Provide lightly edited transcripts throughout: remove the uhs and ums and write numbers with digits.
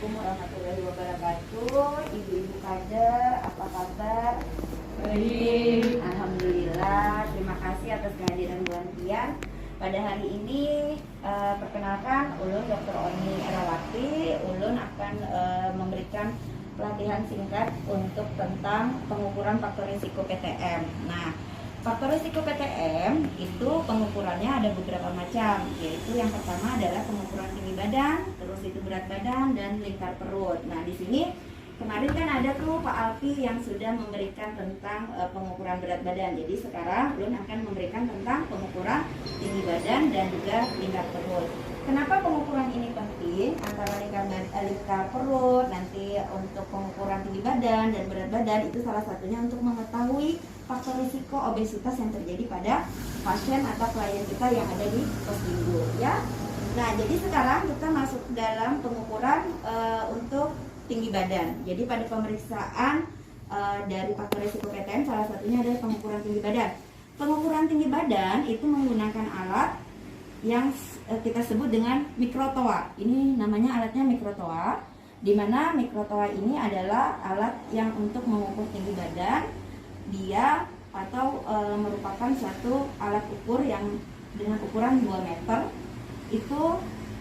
Assalamualaikum warahmatullahi wabarakatuh. Ibu-ibu kader, apa kabar? Baik. Alhamdulillah. Terima kasih atas kehadiran Bu Antian. Pada hari ini perkenalkan Ulun Dr. Oni Erawati. Ulun akan memberikan pelatihan singkat untuk tentang pengukuran faktor risiko PTM. Nah, faktor risiko PTM itu pengukurannya ada beberapa macam, yaitu yang pertama adalah pengukuran tinggi badan, terus itu berat badan dan lingkar perut. Nah, di sini kemarin kan ada tuh Pak Alfi yang sudah memberikan tentang pengukuran berat badan. Jadi sekarang Ulun akan memberikan tentang pengukuran tinggi badan dan juga lingkar perut. Kenapa pengukuran ini penting antara lingkar perut, nanti untuk pengukuran tinggi badan dan berat badan, itu salah satunya untuk mengetahui faktor risiko obesitas yang terjadi pada pasien atau klien kita yang ada di posyandu, ya. Nah, jadi sekarang kita masuk dalam pengukuran untuk tinggi badan. Jadi pada pemeriksaan dari faktor risiko PTM salah satunya adalah pengukuran tinggi badan. Pengukuran tinggi badan itu menggunakan alat yang kita sebut dengan mikrotoa. Ini namanya alatnya mikrotoa, di mana mikrotoa ini adalah alat yang untuk mengukur tinggi badan. Dia atau merupakan suatu alat ukur yang dengan ukuran 2 meter itu,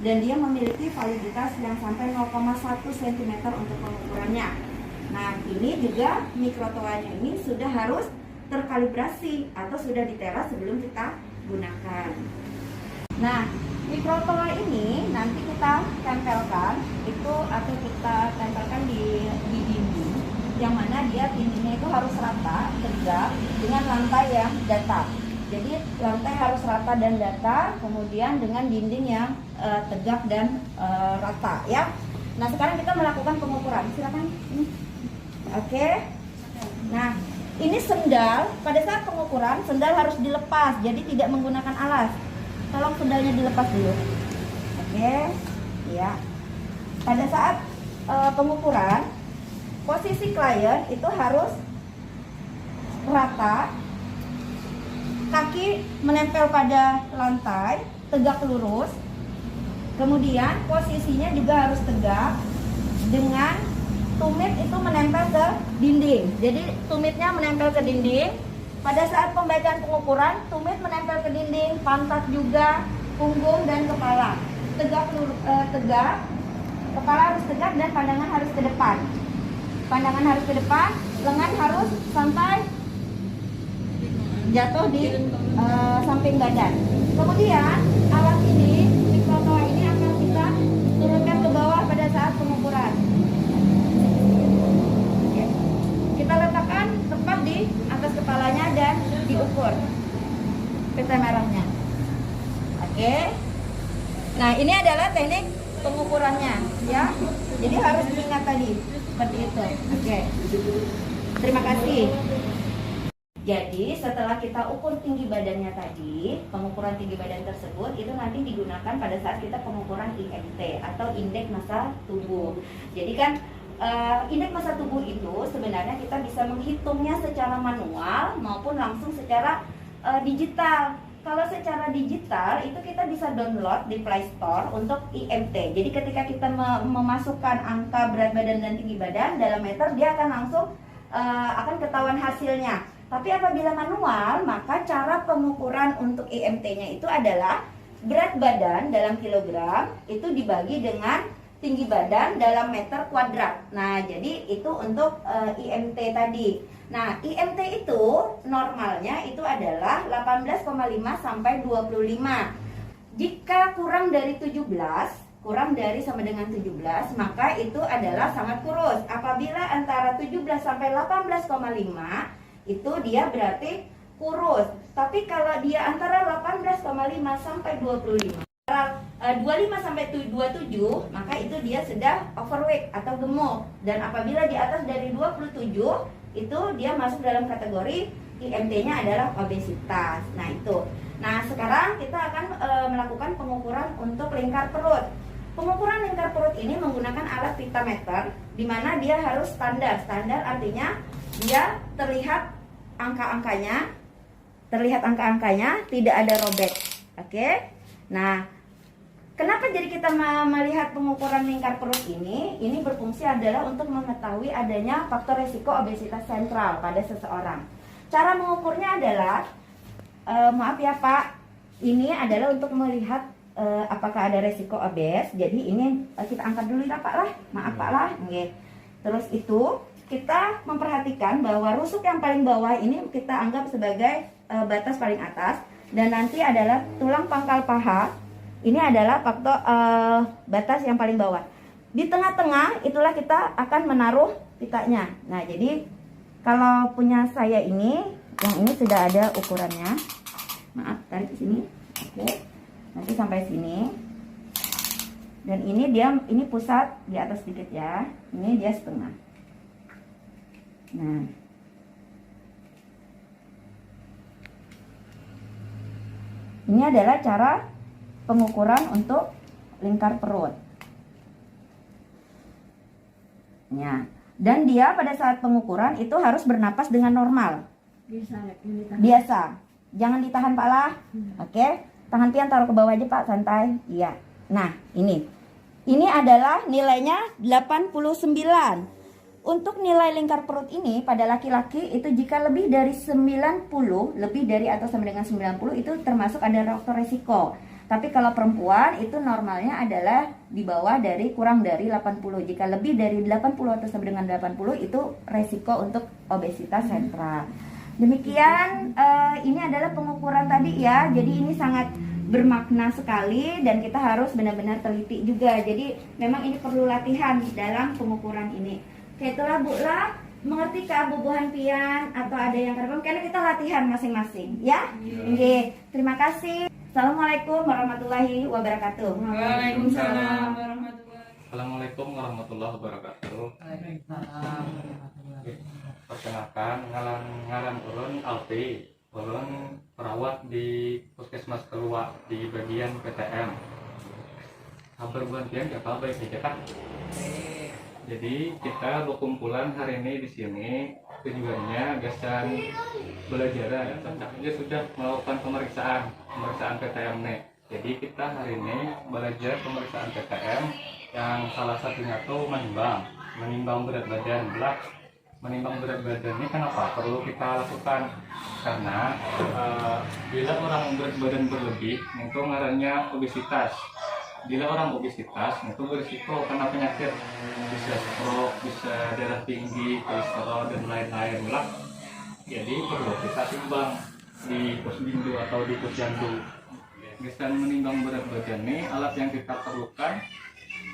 dan dia memiliki validitas yang sampai 0,1 cm untuk pengukurannya. Nah, ini juga mikrotoanya ini sudah harus terkalibrasi atau sudah diteras sebelum kita gunakan. Nah, mikrotoa ini nanti kita tempelkan itu atau kita tempelkan di dinding, yang mana dia dindingnya itu harus rata, tegak dengan lantai yang datar. Jadi lantai harus rata dan datar, kemudian dengan dinding yang tegak dan rata, ya. Nah, sekarang kita melakukan pengukuran. Silakan. Oke. Nah, ini sendal. Pada saat pengukuran, sendal harus dilepas, jadi tidak menggunakan alas. Tolong sendalnya dilepas dulu. Oke, ya. Pada saat pengukuran, posisi klien itu harus rata, kaki menempel pada lantai, tegak lurus. Kemudian posisinya juga harus tegak dengan tumit itu menempel ke dinding. Jadi tumitnya menempel ke dinding. Pada saat pembacaan pengukuran, tumit menempel ke dinding, pantat juga, punggung dan kepala. Tegak, kepala harus tegak dan pandangan harus ke depan. Pandangan harus ke depan, lengan harus sampai jatuh di samping badan. Kemudian alat ini, mikrotoa ini akan kita turunkan ke bawah pada saat pengukuran. Kita letakkan tepat di atas kepalanya dan diukur pita merahnya. Oke. Nah, ini adalah teknik pengukurannya, ya. Jadi harus diingat tadi seperti itu. Oke. Terima kasih. Jadi setelah kita ukur tinggi badannya tadi, pengukuran tinggi badan tersebut itu nanti digunakan pada saat kita pengukuran IMT atau indeks massa tubuh. Jadi kan indeks massa tubuh itu sebenarnya kita bisa menghitungnya secara manual maupun langsung secara digital. Kalau secara digital itu kita bisa download di Play Store untuk IMT. Jadi ketika kita memasukkan angka berat badan dan tinggi badan dalam meter, dia akan langsung akan ketahuan hasilnya. Tapi apabila manual, maka cara pengukuran untuk IMT-nya itu adalah berat badan dalam kilogram itu dibagi dengan tinggi badan dalam meter kuadrat. Nah, jadi itu untuk IMT tadi. Nah, IMT itu normalnya itu adalah 18,5 sampai 25. Jika kurang dari 17, kurang dari sama dengan 17, maka itu adalah sangat kurus. Apabila antara 17 sampai 18,5, itu dia berarti kurus. Tapi kalau dia antara 18,5 sampai 25, 25 sampai 27, maka itu dia sudah overweight atau gemuk. Dan apabila di atas dari 27, itu dia masuk dalam kategori IMT-nya adalah obesitas. Nah, itu. Nah, sekarang kita akan melakukan pengukuran untuk lingkar perut. Pengukuran lingkar perut ini menggunakan alat pitameter, di mana dia harus standar. Standar artinya dia terlihat angka-angkanya, tidak ada robek. Oke. Nah, Kenapa jadi kita melihat pengukuran lingkar perut ini? Ini berfungsi adalah untuk mengetahui adanya faktor resiko obesitas sentral pada seseorang. Cara mengukurnya adalah, maaf ya Pak, ini adalah untuk melihat apakah ada resiko obes. Jadi ini kita angkat dulu ya Pak lah, maaf Pak lah. Oke. Terus itu kita memperhatikan bahwa rusuk yang paling bawah ini kita anggap sebagai batas paling atas, dan nanti adalah tulang pangkal paha. Ini adalah faktor batas yang paling bawah. Di tengah-tengah itulah kita akan menaruh pitanya. Nah, jadi kalau punya saya ini, yang ini sudah ada ukurannya. Maaf, tarik ke sini. Oke. Nanti sampai sini. Dan ini pusat di atas sedikit ya. Ini dia setengah. Nah. Ini adalah cara pengukuran untuk lingkar perut. Ya. Dan dia pada saat pengukuran itu harus bernapas dengan normal. Biasa. Jangan ditahan Pak lah. Oke. Tangan pian taruh ke bawah aja Pak, santai. Iya. Nah, ini. Ini adalah nilainya 89. Untuk nilai lingkar perut ini pada laki-laki itu jika lebih dari 90, lebih dari atau sama dengan 90 itu termasuk ada faktor resiko. Tapi kalau perempuan itu normalnya adalah di bawah dari kurang dari 80. Jika lebih dari 80 atau sama dengan 80 itu resiko untuk obesitas sentral. Demikian ini adalah pengukuran tadi ya. Jadi ini sangat bermakna sekali dan kita harus benar-benar teliti juga. Jadi memang ini perlu latihan dalam pengukuran ini. Oke, itulah Bu lah, mengerti keabubuhan pian atau ada yang terbang karena kita latihan masing-masing ya. Oke, terima kasih. Assalamualaikum warahmatullahi wabarakatuh. Waalaikumsalam warahmatullahi. Assalamualaikum warahmatullahi wabarakatuh. Perkenalkan, ngaran ulun Alfi. Ulun perawat di Puskesmas Keluak di bagian PTM. Hampir bulan pian apa baik aja Kak? Jadi kita berkumpulan hari ini di sini tujuannya gasan belajar ya. Dia sudah melakukan pemeriksaan PTM nih. Jadi kita hari ini belajar pemeriksaan PTM yang salah satunya tuh menimbang berat badan. Menimbang berat badan ini kenapa perlu kita lakukan? Karena bila orang berat badan berlebih itu ngarannya obesitas. Bila orang obesitas itu berisiko kena penyakit, bisa stroke, bisa darah tinggi, kolesterol dan lain-lain lah. Jadi perlu kita timbang di posbindu atau di posyandu. Bisa menimbang berat badan ini alat yang kita perlukan.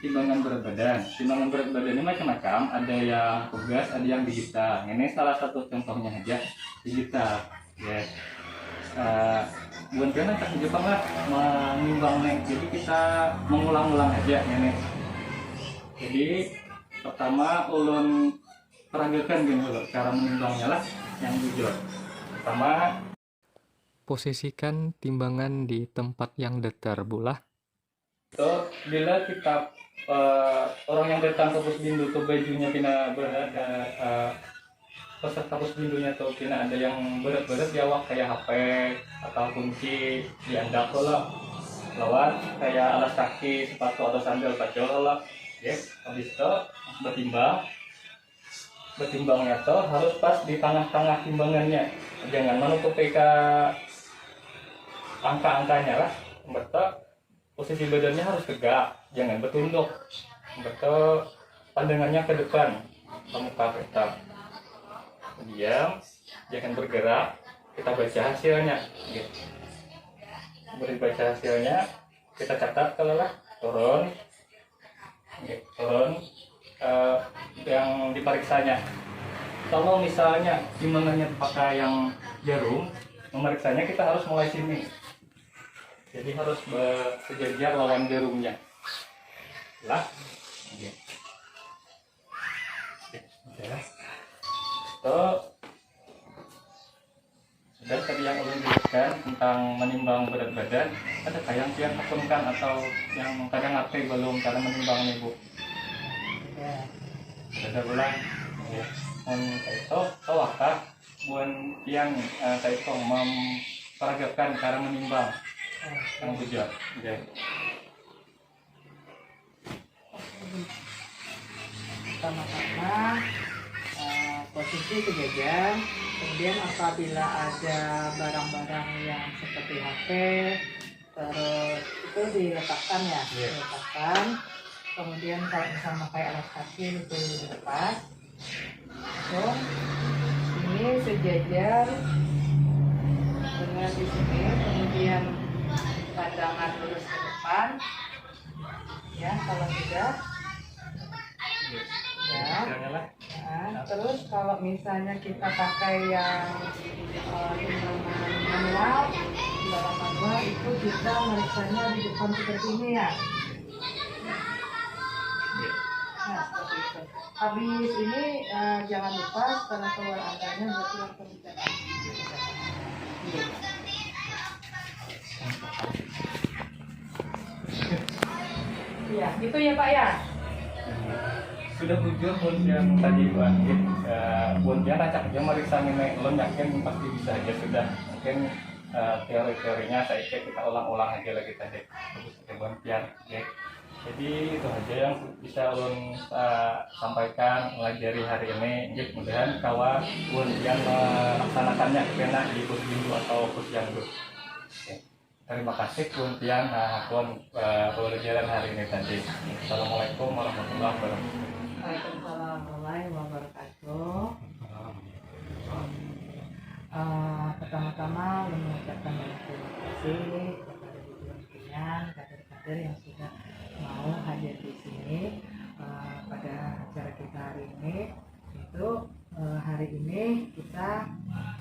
Timbangan berat badan. Timbangan berat badan ini macam-macam. Ada yang tugas, ada yang digital. Ini salah satu contohnya aja digital. Yes. Bukan karena tak Jepang lah menimbang nih. Jadi kita mengulang-ulang aja ini. Jadi pertama ulun peragakan gini dulu cara menimbangnya lah yang jujur. Pertama, posisikan timbangan di tempat yang datar bulah. So, bila kita orang yang datang ke posbindu tuh bajunya pina berada peserta posbindunya tuh pina ada yang berat-berat ya wak kayak HP atau kunci diandak lah lawan kayak alas kaki sepatu atau sandal pacol lah ya. Habis itu bertimbangnya tuh harus pas di tengah-tengah timbangannya, jangan menutupi ke angka-angkanya lah. Betul, posisi badannya harus tegak, jangan bertunduk. Betul, pandangannya ke depan, ke muka kita. Diam, jangan bergerak. Kita baca hasilnya. Gitu. Beri baca hasilnya, kita catat kalau lah turun, gitu, turun yang diperiksanya. Kalau misalnya timbangannya pakai yang jarum, memeriksanya kita harus mulai sini. Jadi harus bersejajar lawan jarumnya. Lah. Gitu. Ya. Dan tadi yang ulun jelaskan tentang menimbang berat badan, ada yang pian akunkan atau yang kadang ngerti belum cara menimbang nih Bu? Ya. Ada bulan. Ya. Itu tawakah buan pian itu memperagakan cara menimbang yang bujur. Ya. pertama-tama posisi sejajar. Kemudian apabila ada barang-barang yang seperti HP, terus itu diletakkan ya, diletakkan. Kemudian kalau misalnya pakai alas kaki itu dilepas. So, ini sejajar dengan di sini, kemudian pandangan lurus ke depan. Ya, kalau sudah. Ya. Nah, terus kalau misalnya kita pakai yang timbangan manual, timbangan manual itu kita meriksanya di depan seperti ini ya. Nah, seperti itu. Habis ini jangan lupa setelah keluar angkanya berarti langsung dicetak. Iya, gitu ya Pak ya. Sudah jujur pun yang tadi buat dia racaknya meriksa nenek ulun yakin pasti bisa aja sudah mungkin teori-teorinya saya kita ulang-ulang aja lagi tadi terus buat biar ya. Jadi itu aja yang bisa ulun sampaikan melajari hari ini. Jadi mudah-mudahan kawan yang melaksanakannya kena di kurs minggu atau kurs yang dulu. Terima kasih Kuntian pelajaran hari ini tadi. Assalamualaikum warahmatullahi wabarakatuh. Waalaikumsalam warahmatullahi wabarakatuh. Pertama-tama mengucapkan banyak terima kasih kepada pimpinan kader-kader yang sudah mau hadir di sini pada acara kita hari ini. Itu hari ini kita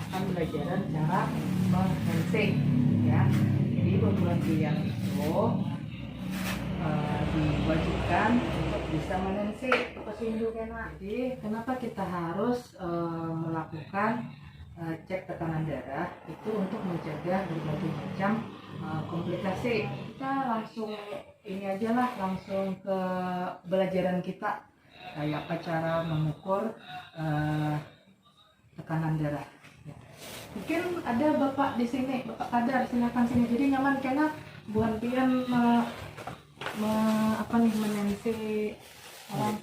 akan belajar cara menghandshake ya. Jadi pembuat pilihan itu diwajibkan untuk bisa menghandshake pesindu kena. Jadi kenapa kita harus melakukan cek tekanan darah itu untuk mencegah berbagai macam komplikasi. Kita langsung ini aja lah, langsung ke belajaran kita kayak apa cara mengukur tekanan darah. Ya. Mungkin ada bapak di sini, bapak kadar, silakan sini. Jadi nyaman karena buat pian menensi orang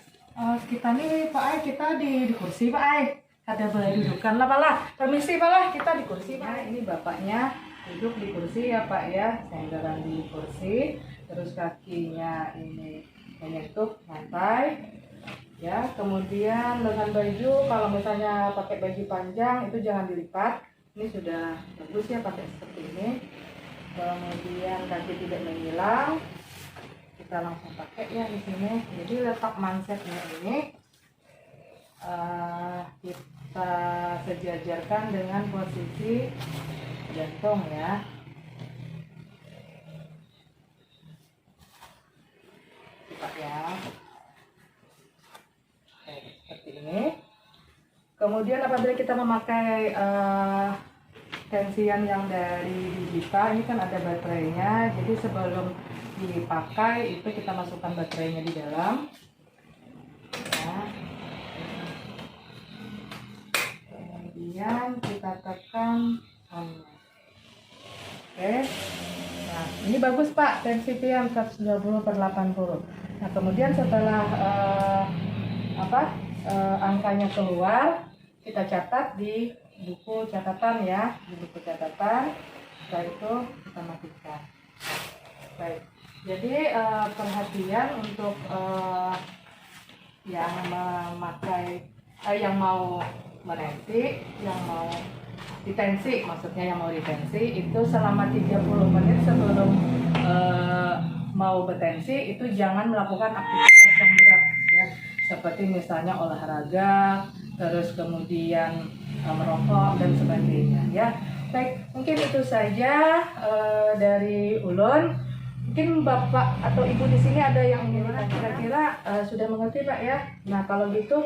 kita nih Pak Ai, kita di kursi Pak Ai. Ada boleh dudukan lah Pak lah. Permisi Pak lah, kita di kursi Pak. Nah, ini bapaknya duduk di kursi ya Pak ya, senggaran di kursi, terus kakinya ini menyentuh lantai. Ya, kemudian dengan baju, kalau misalnya pakai baju panjang itu jangan dilipat. Ini sudah bagus ya pakai seperti ini. Kemudian kaki tidak menghilang. Kita langsung pakai ya di sini. Jadi letak mansetnya ini kita sejajarkan dengan posisi jantung ya. Kita ya. Seperti ini. Kemudian apabila kita memakai tensian yang dari digital, ini kan ada baterainya. Jadi sebelum dipakai itu kita masukkan baterainya di dalam. Ya. Kemudian kita tekan on-nya. Oke. Nah, ini bagus Pak, tensi PM 120/80. Nah, kemudian setelah angkanya keluar, kita catat di buku catatan ya, di buku catatan. Setelah itu kita matikan. Baik, jadi perhatian untuk yang memakai, yang mau menensi, yang mau ditensi, maksudnya yang mau ditensi itu selama 30 menit sebelum mau bertensi itu jangan melakukan aktivitas yang berat ya, seperti misalnya olahraga, terus kemudian merokok dan sebagainya ya. Baik, mungkin itu saja dari ulun. Mungkin bapak atau ibu di sini ada yang gimana kira-kira sudah mengerti Pak ya. Nah kalau gitu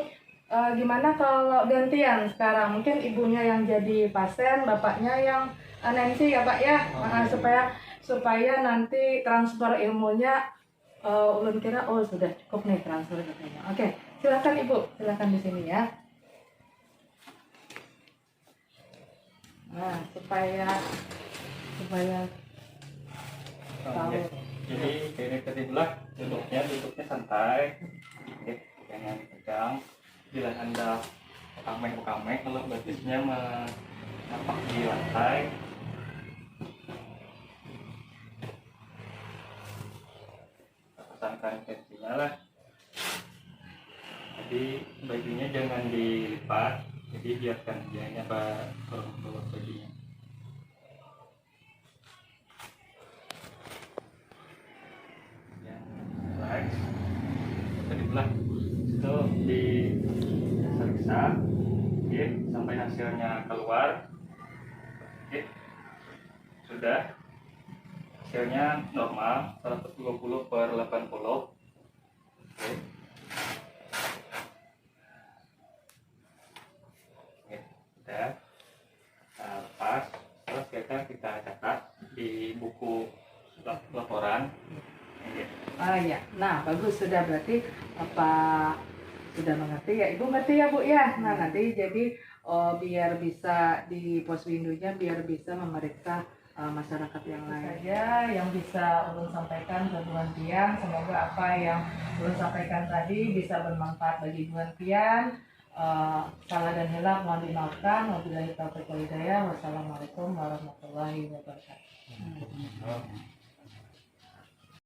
gimana kalau gantian sekarang, mungkin ibunya yang jadi pasien, bapaknya yang nansi ya Pak ya, supaya nanti transfer ilmunya ulun kira sudah cukup nih transfer katanya. Oke, silakan Ibu, silakan di sini ya. Nah, supaya tahu. Jadi ini tadi belah duduknya santai, jangan tegak. tiang. Bila hendak ukameh kalau bagusnya menapak di lantai. Pasangkan tensinya lah. Jadi bajunya jangan dilipat, jadi biarkan aja hanya bawah bajunya. Ya, selesai. Itu dibelah, itu diperiksa, oke, sampai hasilnya keluar. Oke, sudah. Hasilnya normal 120/80. Oke. Sudah. Lepas, terus kita catat di buku laporan. Ya, nah bagus, sudah, berarti apa sudah mengerti ya, Ibu ngerti ya Bu ya. Nah nanti jadi biar bisa di Poswindunya biar bisa memeriksa masyarakat yang lain saja yang bisa Ulun sampaikan ke Buan Tian. Semoga apa yang Ulun sampaikan tadi bisa bermanfaat bagi Buan Tian. Salah dan hilaf mohon dimaafkan. Wabillahi taufiq wal hidayah. Wassalamualaikum warahmatullahi wabarakatuh.